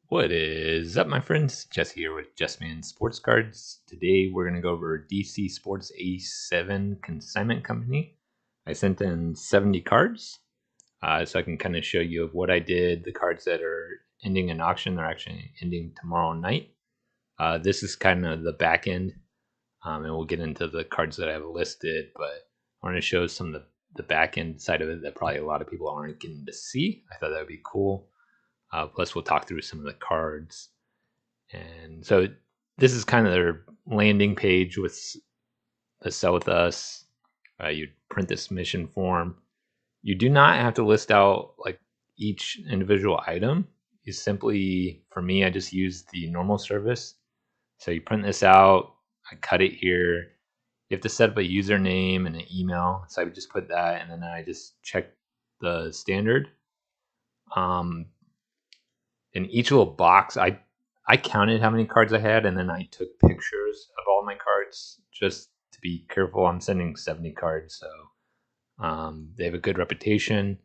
What is up, my friends? Jesse here with JessMan Sports Cards. Today we're going to go over DCSports87 Consignment Company. I sent in 70 cards, so I can kind of show you of what I did. The cards that are ending in auction, they're actually ending tomorrow night. This is kind of the back end, and we'll get into the cards that I have listed, but I want to show some of the back end side of it that probably a lot of people aren't getting to see. I thought that would be cool. Plus, we'll talk through some of the cards. And so this is kind of their landing page with the Sell With Us. You print the submission form. You do not have to list out like each individual item. You simply, for me, I just use the normal service. So you print this out, I cut it here. You have to set up a username and an email. So I would just put that, and then I just check the standard. In each little box, I counted how many cards I had, and then I took pictures of all my cards just to be careful. I'm sending 70 cards, so they have a good reputation,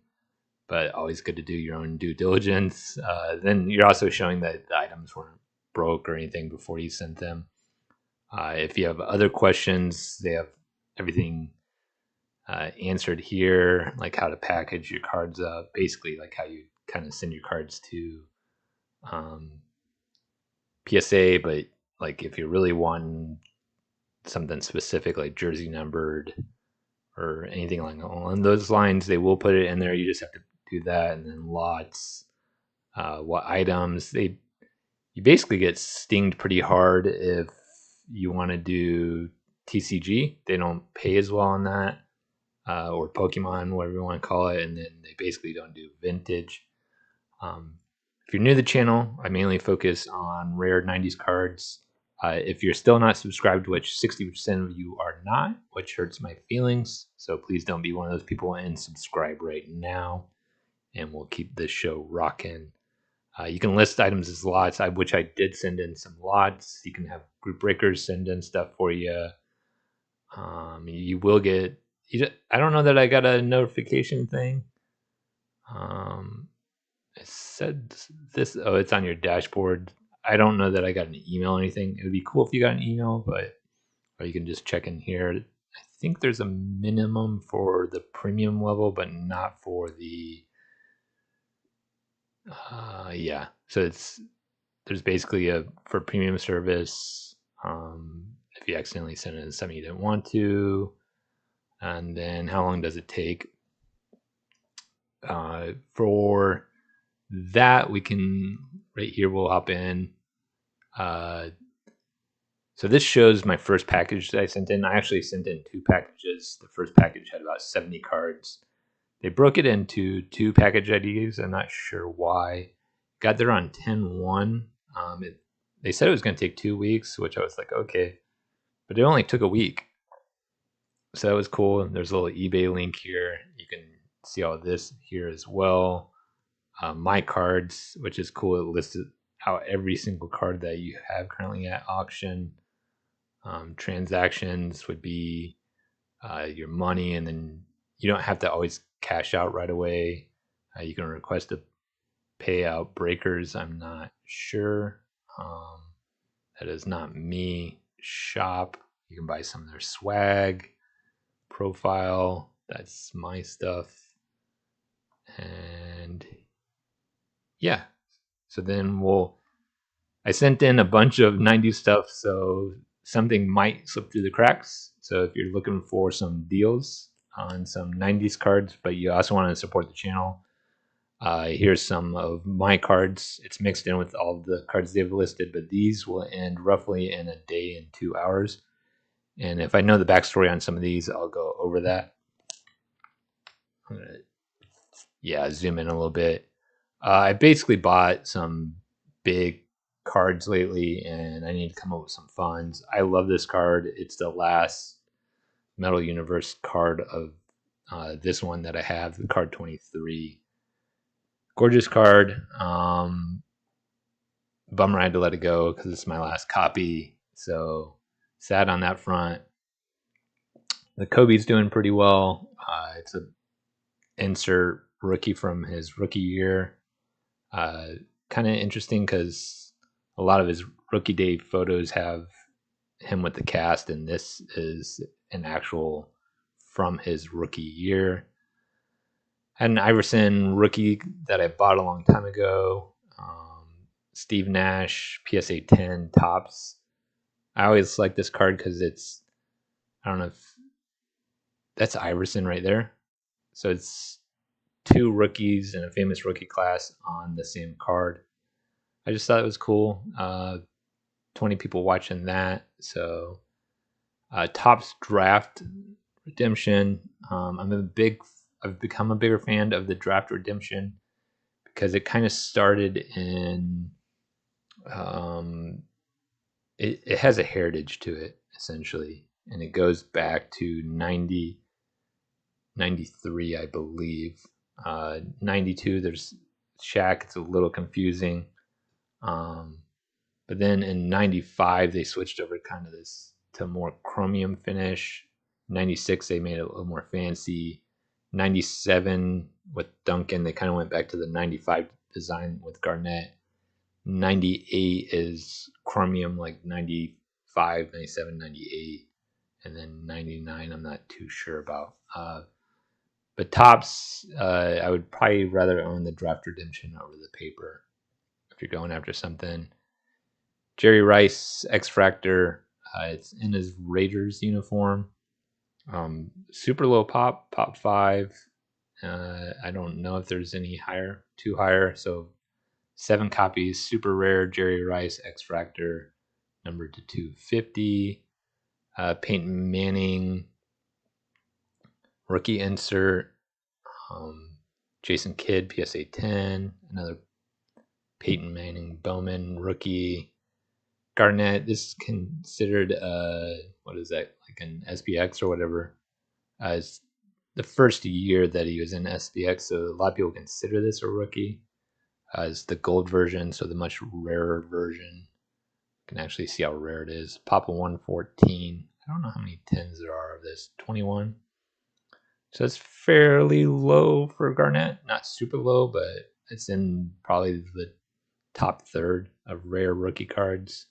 but always good to do your own due diligence. Then you're also showing that the items weren't broke or anything before you sent them. If you have other questions, they have everything answered here, like how to package your cards up, basically like how you kind of send your cards to PSA, but like if you really want something specific like jersey numbered or anything along those lines, they will put it in there. You just have to do that. And then lots, what items, you basically get stinged pretty hard if you want to do TCG. They don't pay as well on that, or Pokemon, whatever you want to call it. And then they basically don't do vintage. If you're new to the channel, I mainly focus on rare 90s cards. If you're still not subscribed, which 60% of you are not, which hurts my feelings, so please don't be one of those people and subscribe right now, and we'll keep this show rocking. You can list items as lots, which I did send in some lots. You can have group breakers send in stuff for you. You will get, I don't know that I got a notification thing. It said this. Oh, it's on your dashboard. I don't know that I got an email or anything. It would be cool if you got an email, but or you can just check in here. I think there's a minimum for the premium level, but not for the. Yeah. So there's basically a for premium service. If you accidentally send in something you didn't want to, and then how long does it take? For that, we can right here. We'll hop in. So this shows my first package that I sent in. I actually sent in 2 packages. The first package had about 70 cards. They broke it into 2 package IDs. I'm not sure why. Got there on 10/1. They said it was going to take 2 weeks, which I was like, okay. But it only took a week. So that was cool. There's a little eBay link here. You can see all this here as well. My cards, which is cool. It listed out every single card that you have currently at auction. Transactions would be your money, and then you don't have to always cash out right away. You can request a payout. Breakers, I'm not sure. That is not me. Shop, you can buy some of their swag. Profile, that's my stuff. And yeah, so then I sent in a bunch of 90s stuff, so something might slip through the cracks. So if you're looking for some deals on some 90s cards, but you also want to support the channel, here's some of my cards. It's mixed in with all of the cards they've listed, but these will end roughly in a day and 2 hours. And if I know the backstory on some of these, I'll go over that. I'm gonna, zoom in a little bit. I basically bought some big cards lately, and I need to come up with some funds. I love this card. It's the last Metal Universe card of this one that I have, the card 23. Gorgeous card. Bummer I had to let it go because it's my last copy. So sad on that front. The Kobe's doing pretty well. It's a insert rookie from his rookie year. kind of interesting because a lot of his rookie day photos have him with the cast, and this is an actual from his rookie year. Had an Iverson rookie that I bought a long time ago. Steve Nash PSA 10 tops. I always like this card because it's, I don't know if that's Iverson right there. So it's two rookies in a famous rookie class on the same card. I just thought it was cool. 20 people watching that. So Topps Draft Redemption. I've become a bigger fan of the Draft Redemption because it kind of started in, it has a heritage to it essentially, and it goes back to 93, I believe. 92, there's Shaq. It's a little confusing. But then in 95, they switched over kind of this to more chromium finish. 96, they made it a little more fancy. 97 with Duncan, they kind of went back to the 95 design with Garnett. 98 is chromium, like 95, 97, 98. And then 99, I'm not too sure about. But Topps, I would probably rather own the Draft Redemption over the paper if you're going after something. Jerry Rice, X-Fractor. It's in his Raiders uniform. Super low pop, pop 5. I don't know if there's any higher, too higher. So 7 copies, super rare, Jerry Rice, X-Fractor, numbered to 250. Peyton Manning, rookie insert. Jason Kidd, PSA 10. Another Peyton Manning Bowman rookie. Garnett, this is considered, what is that, like an SPX or whatever. It's the first year that he was in SPX, so a lot of people consider this a rookie. It's the gold version, so the much rarer version. You can actually see how rare it is. Papa 114. I don't know how many 10s there are of this. 21. So it's fairly low for Garnett. Not super low, but it's in probably the top third of rare rookie cards.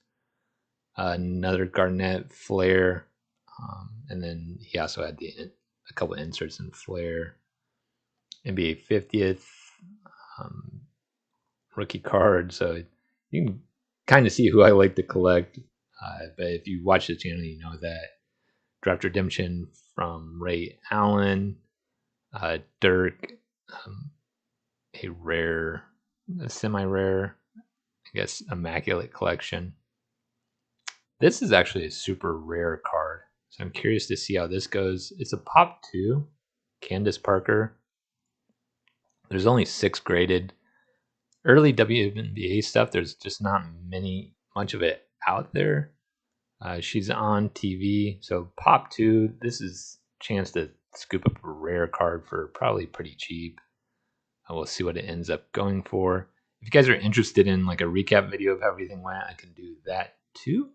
Another Garnett Flair. And then he also had a couple inserts in Flair. NBA 50th rookie card. So you can kind of see who I like to collect. But if you watch the channel, you know that. Draft Redemption from Ray Allen. Dirk. A semi-rare, I guess, immaculate collection. This is actually a super rare card. So I'm curious to see how this goes. It's a Pop 2. Candace Parker. There's only 6 graded. Early WNBA stuff, there's just not much of it out there. She's on TV. So Pop 2, this is a chance to scoop up a rare card for probably pretty cheap. We'll see what it ends up going for. If you guys are interested in like a recap video of how everything went, I can do that too.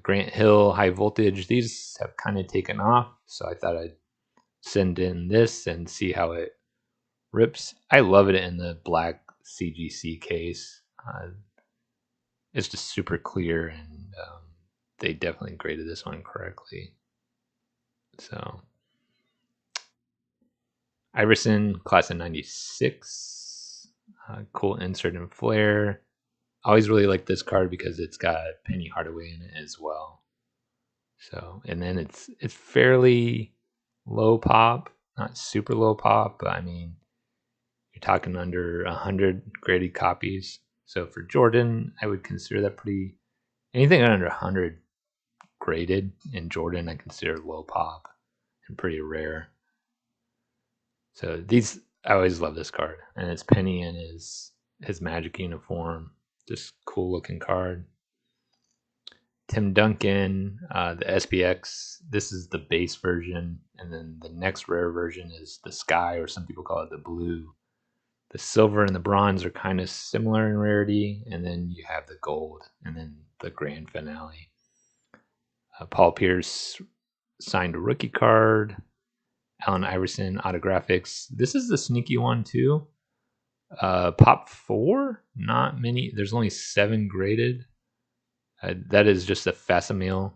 Grant Hill, High Voltage. These have kind of taken off, so I thought I'd send in this and see how it rips. I love it in the black CGC case. It's just super clear, and they definitely graded this one correctly. So Iverson, class of 96. Cool insert and flare. I always really like this card because it's got Penny Hardaway in it as well. So, and then it's fairly low pop, not super low pop, but I mean, you're talking under 100 graded copies. So for Jordan, I would consider that pretty, anything under 100 graded in Jordan, I consider low pop and pretty rare. So these, I always love this card, and it's Penny in his Magic uniform. Just cool looking card. Tim Duncan, the SPX. This is the base version, and then the next rare version is the Sky, or some people call it the Blue. The silver and the bronze are kind of similar in rarity, and then you have the gold, and then the grand finale. Paul Pierce signed a rookie card. Allen Iverson autographics. This is the sneaky one too. Pop 4, not many. There's only 7 graded. That is just a facsimile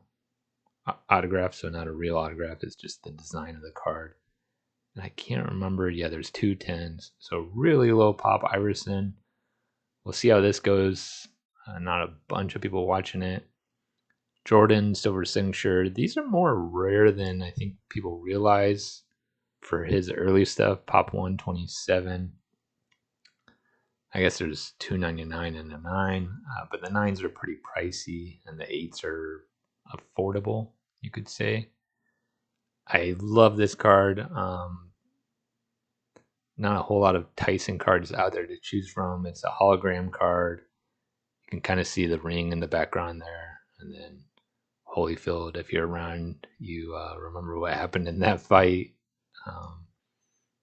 autograph, so not a real autograph. It's just the design of the card. And I can't remember. Yeah, there's 2 10s. So really low pop Iverson. We'll see how this goes. Not a bunch of people watching it. Jordan, silver signature. These are more rare than I think people realize for his early stuff. Pop 127. I guess there's 299 and a 9, but the 9s are pretty pricey and the 8s are affordable, you could say. I love this card. Not a whole lot of Tyson cards out there to choose from. It's a hologram card. You can kind of see the ring in the background there. And then Holyfield, if you're around, you remember what happened in that fight.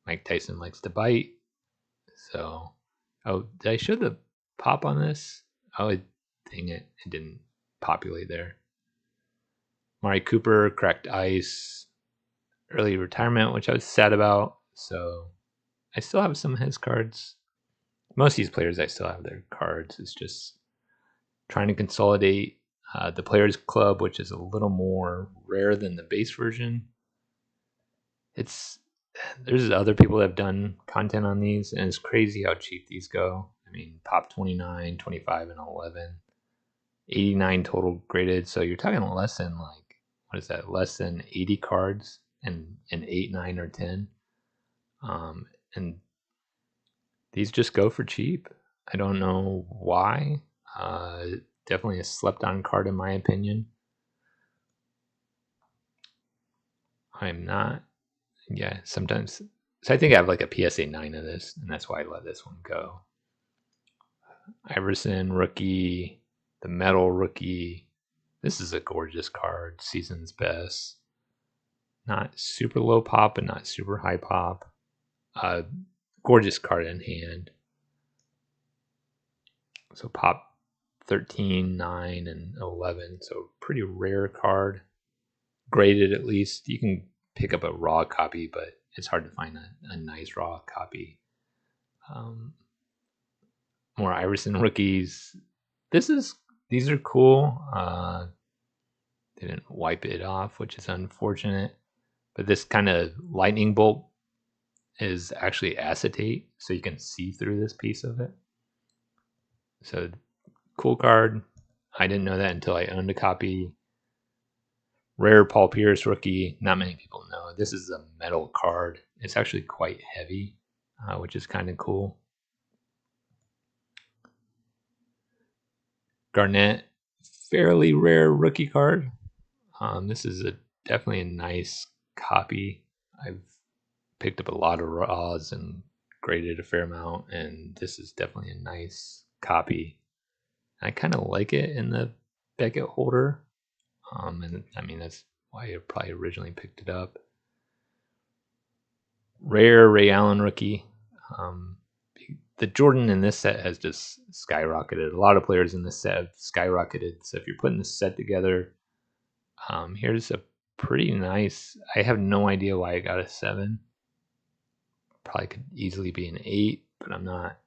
Mike Tyson likes to bite. So, oh, did I show the pop on this? Oh, dang it. It didn't populate there. Mari Cooper, cracked ice, early retirement, which I was sad about. So, I still have some of his cards. Most of these players, I still have their cards. It's just trying to consolidate the Players Club, which is a little more rare than the base version. There's other people that have done content on these, and it's crazy how cheap these go. I mean, pop 29, 25, and 11. 89 total graded. So you're talking less than what is that? Less than 80 cards in 8, 9, or 10. And these just go for cheap. I don't know why. Definitely a slept on card in my opinion. I'm not. Yeah, sometimes. So I think I have like a PSA 9 of this, and that's why I let this one go. Iverson rookie, the metal rookie. This is a gorgeous card. Season's best. Not super low pop and not super high pop. Gorgeous card in hand. So pop 13, 9, and 11. So pretty rare card. Graded at least. You can pick up a raw copy, but it's hard to find a nice raw copy. More Iverson rookies. These are cool. They didn't wipe it off, which is unfortunate. But this kind of lightning bolt is actually acetate, so you can see through this piece of it. So cool card. I didn't know that until I owned a copy. Rare Paul Pierce rookie. Not many people know. This is a metal card. It's actually quite heavy, which is kind of cool. Garnett, fairly rare rookie card. This is definitely a nice copy. I've picked up a lot of raws and graded a fair amount, and this is definitely a nice copy. I kind of like it in the Beckett holder. And I mean, that's why I probably originally picked it up. Rare Ray Allen rookie. The Jordan in this set has just skyrocketed. A lot of players in this set have skyrocketed. So if you're putting this set together, here's a pretty nice. I have no idea why I got a 7. Probably could easily be an 8, but I'm not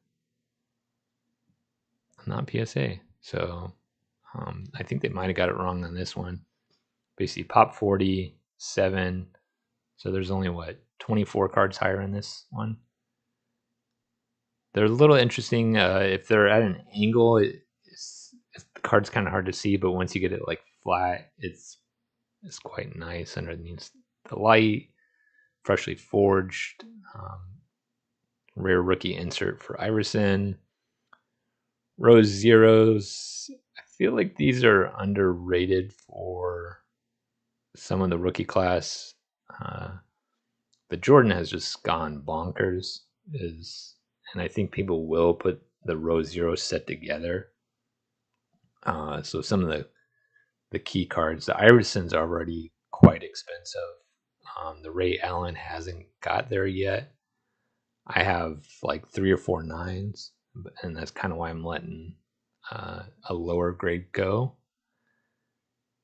PSA. So I think they might have got it wrong on this one. Basically, pop 40, 7. So there's only 24 cards higher in this one. They're a little interesting. If they're at an angle, the card's kind of hard to see, but once you get it like flat, it's quite nice underneath the light. Freshly forged. Rare rookie insert for Iverson. Rose zeros. I feel like these are underrated for some of the rookie class. The Jordan has just gone bonkers. And I think people will put the Rose Zero set together. So some of the key cards, the Iverson's are already quite expensive. The Ray Allen hasn't got there yet. I have like 3 or 4 9s, and that's kind of why I'm letting a lower grade go.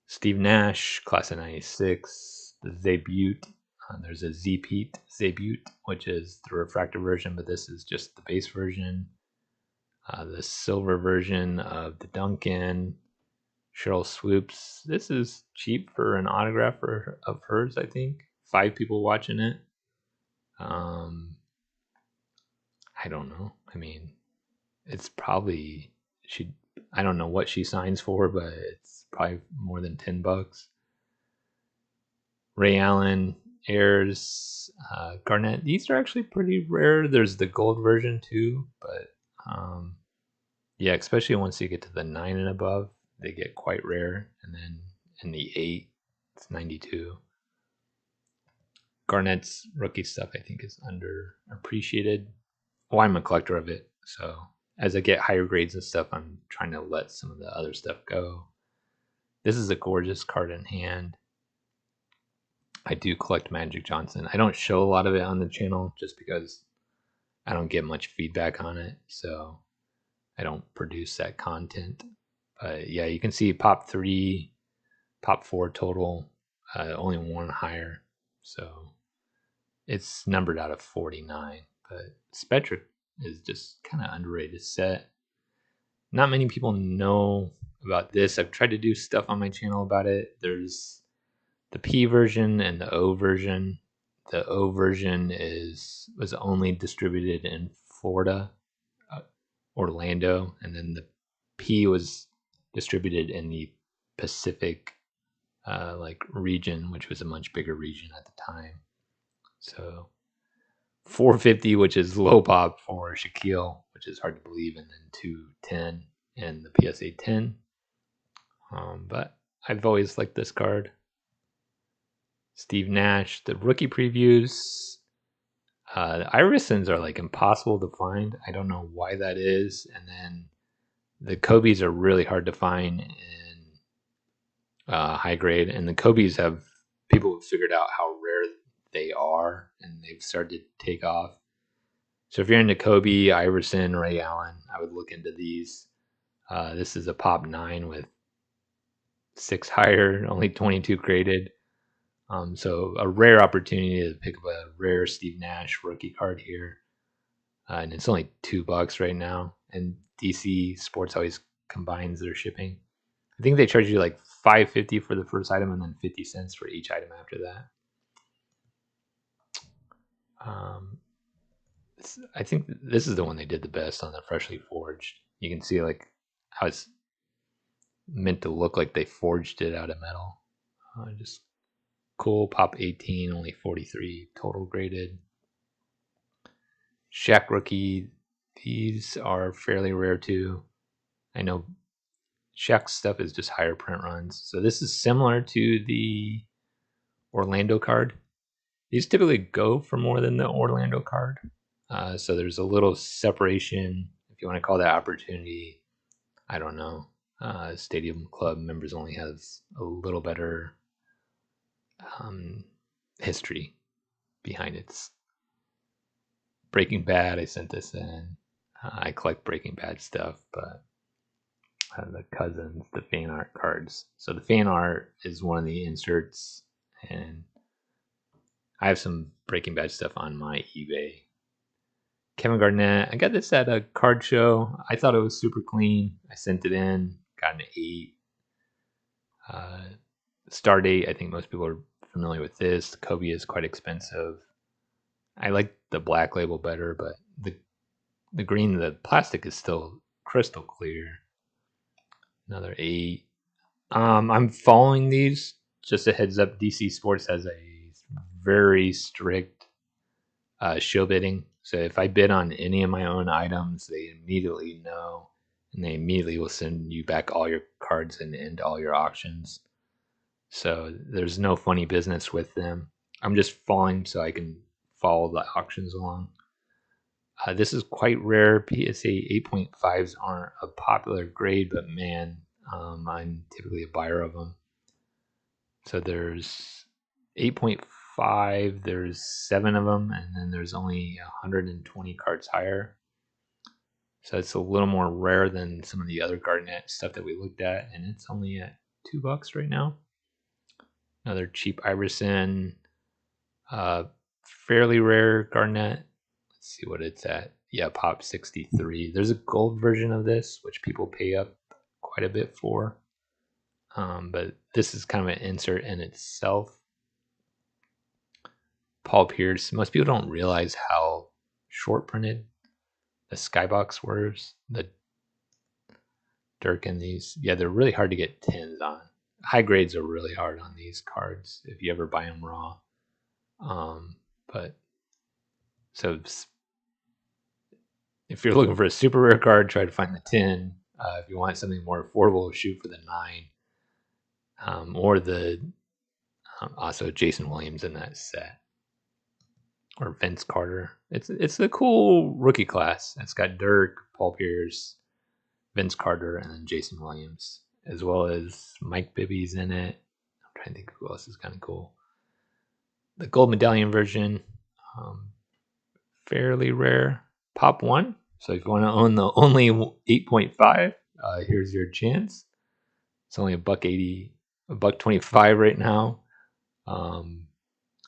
Steve Nash, class of 96, the debut. There's a Zabute, which is the refractor version, but this is just the base version. The silver version of the Duncan. Cheryl Swoops. This is cheap for an autograph of hers, I think. 5 people watching it. I don't know. I mean, it's probably I don't know what she signs for, but it's probably more than $10. Ray Allen, Ayers, Garnett. These are actually pretty rare. There's the gold version too, but yeah, especially once you get to the 9 and above, they get quite rare. And then in the 8, it's 92. Garnett's rookie stuff, I think, is underappreciated. Well, I'm a collector of it, so as I get higher grades and stuff, I'm trying to let some of the other stuff go. This is a gorgeous card in hand. I do collect Magic Johnson. I don't show a lot of it on the channel just because I don't get much feedback on it, so I don't produce that content. But yeah, you can see pop 3, pop 4 total, only one higher, so it's numbered out of 49. But Spectric is just kind of underrated set. Not many people know about this. I've tried to do stuff on my channel about it. There's the P version and the O version. The O version was only distributed in Florida, Orlando, and then the P was distributed in the Pacific region, which was a much bigger region at the time. So 450, which is low pop for Shaquille, which is hard to believe, and then 210 and the PSA 10. But I've always liked this card. Steve Nash, the rookie previews. The Iversons are like impossible to find. I don't know why that is. And then the Kobe's are really hard to find in high grade. And the Kobe's people have figured out how rare they are, and they've started to take off. So if you're into Kobe, Iverson, Ray Allen, I would look into these. This is a pop 9 with 6 higher, only 22 graded. So a rare opportunity to pick up a rare Steve Nash rookie card here. And it's only $2 right now. And DC Sports always combines their shipping. I think they charge you like $5.50 for the first item and then 50 cents for each item after that. I think this is the one they did the best on the freshly forged. You can see like how it's meant to look like they forged it out of metal. Just cool. Pop 18, only 43 total graded. Shaq rookie. These are fairly rare too. I know Shaq's stuff is just higher print runs. So this is similar to the Orlando card. These typically go for more than the Orlando card. So there's a little separation, if you want to call that opportunity. I don't know. Stadium Club members only has a little better history behind it. Breaking Bad, I sent this in. I collect Breaking Bad stuff, but the Cousins, the fan art cards. So the fan art is one of the inserts, and I have some Breaking Bad stuff on my eBay. Kevin Garnett, I got this at a card show. I thought it was super clean. I sent it in, got an 8. Star date, I think most people are familiar with this. Kobe is quite expensive. I like the black label better, but the green, the plastic is still crystal clear. Another 8. I'm following these. Just a heads up, DC Sports has a very strict show bidding. So if I bid on any of my own items, they immediately know, and they immediately will send you back all your cards and end all your auctions. So there's no funny business with them. I'm just following so I can follow the auctions along. This is quite rare. PSA 8.5s aren't a popular grade, but man, I'm typically a buyer of them. So there's 8.5, there's 7 of them, and then there's only 120 cards higher. So it's a little more rare than some of the other Garnett stuff that we looked at, and it's only at $2 right now. Another cheap Iverson. Fairly rare Garnett. Let's see what it's at. Yeah, Pop 63. There's a gold version of this, which people pay up quite a bit for. But this is kind of an insert in itself. Paul Pierce. Most people don't realize how short printed the Skybox was. The Dirk and these. Yeah, they're really hard to get 10s on. High grades are really hard on these cards if you ever buy them raw. But so if you're looking for a super rare card, try to find the 10. If you want something more affordable, shoot for the 9. Or the also Jason Williams in that set. Or Vince Carter. It's a cool rookie class. It's got Dirk, Paul Pierce, Vince Carter, and then Jason Williams, as well as Mike Bibby's in it. I'm trying to think who else is kind of cool. The gold medallion version, fairly rare. Pop 1. So if you want to own the only 8.5, here's your chance. It's only $1.80, $1.25 right now.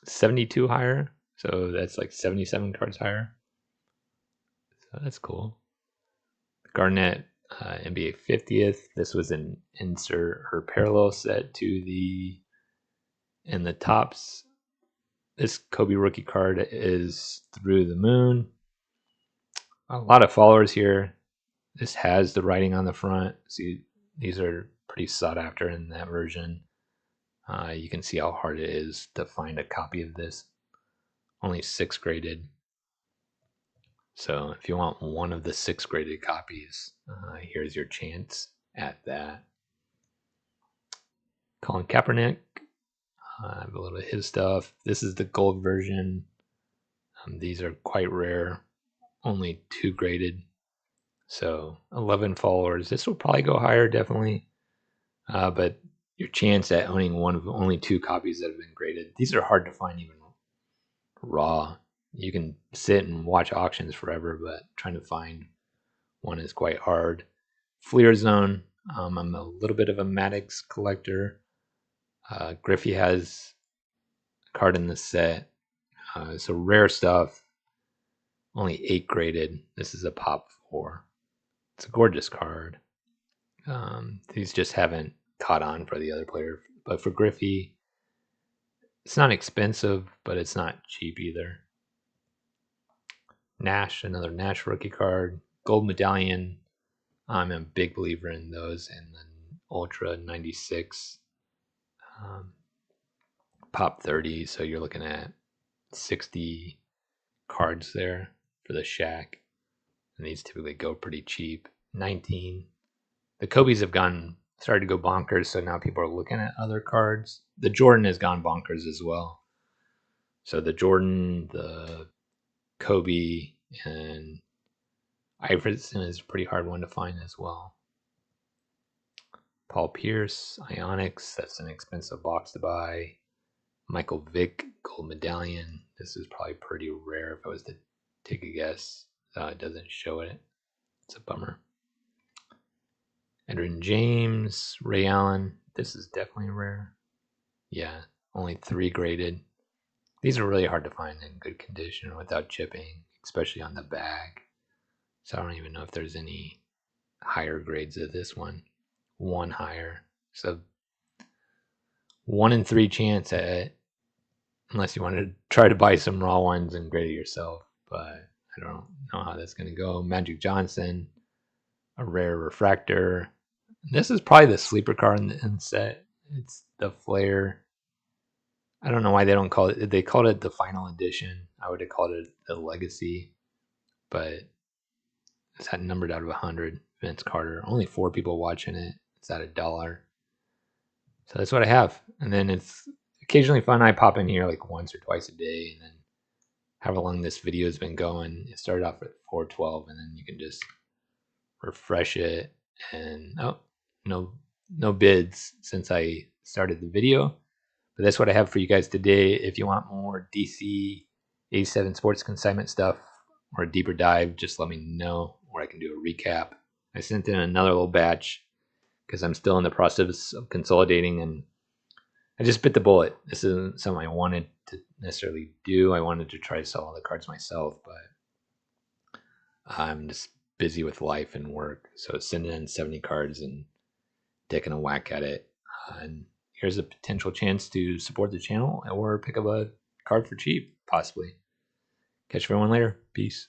72 higher. So that's like 77 cards higher. So that's cool. Garnett, NBA 50th. This was an insert or parallel set to the in the tops. This Kobe rookie card is through the moon. A lot of followers here. This has the writing on the front. See, these are pretty sought after in that version. You can see how hard it is to find a copy of this. Only 6 graded. So if you want one of the 6 graded copies, here's your chance at that. Colin Kaepernick. I have a little of his stuff. This is the gold version. These are quite rare. Only 2 graded. So 11 followers. This will probably go higher, definitely. But your chance at owning one of only 2 copies that have been graded. These are hard to find even raw. You can sit and watch auctions forever, but trying to find one is quite hard. Fleer Zone. I'm a little bit of a Maddox collector. Griffey has a card in the set. So rare stuff. Only 8 graded. This is a Pop 4. It's a gorgeous card. These just haven't caught on for the other player. But for Griffey, it's not expensive, but it's not cheap either. Nash, another Nash rookie card. Gold medallion. I'm a big believer in those. And then Ultra 96. Pop 30. So you're looking at 60 cards there for the Shaq. And these typically go pretty cheap. 19. The Kobe's have started to go bonkers, so now people are looking at other cards. The Jordan has gone bonkers as well. So the Jordan, the Kobe, and Iverson is a pretty hard one to find as well. Paul Pierce, Ionics, that's an expensive box to buy. Michael Vick, gold medallion. This is probably pretty rare if I was to take a guess. It doesn't show it. It's a bummer. Edwin James, Ray Allen. This is definitely rare. Yeah, only 3 graded. These are really hard to find in good condition without chipping, especially on the bag. So I don't even know if there's any higher grades of this one. 1 higher. So 1 in 3 chance at it, unless you want to try to buy some raw ones and grade it yourself. But I don't know how that's going to go. Magic Johnson, a rare refractor. This is probably the sleeper card in the set. It's the Flare. I don't know why they don't call it. They called it the final edition. I would have called it the Legacy, but it's had numbered out of 100. Vince Carter. Only 4 people watching it. It's at $1. So that's what I have. And then it's occasionally fun. I pop in here like once or twice a day, and then however long this video has been going, it started off at 412, and then you can just refresh it. And no bids since I started the video. But that's what I have for you guys today. If you want more DCSports87 sports consignment stuff or a deeper dive, just let me know, or I can do a recap. I sent in another little batch because I'm still in the process of consolidating, and I just bit the bullet. This isn't something I wanted to necessarily do. I wanted to try to sell all the cards myself, but I'm just busy with life and work. So sending in 70 cards and taking a whack at it. And here's a potential chance to support the channel or pick up a card for cheap, possibly. Catch everyone later. Peace.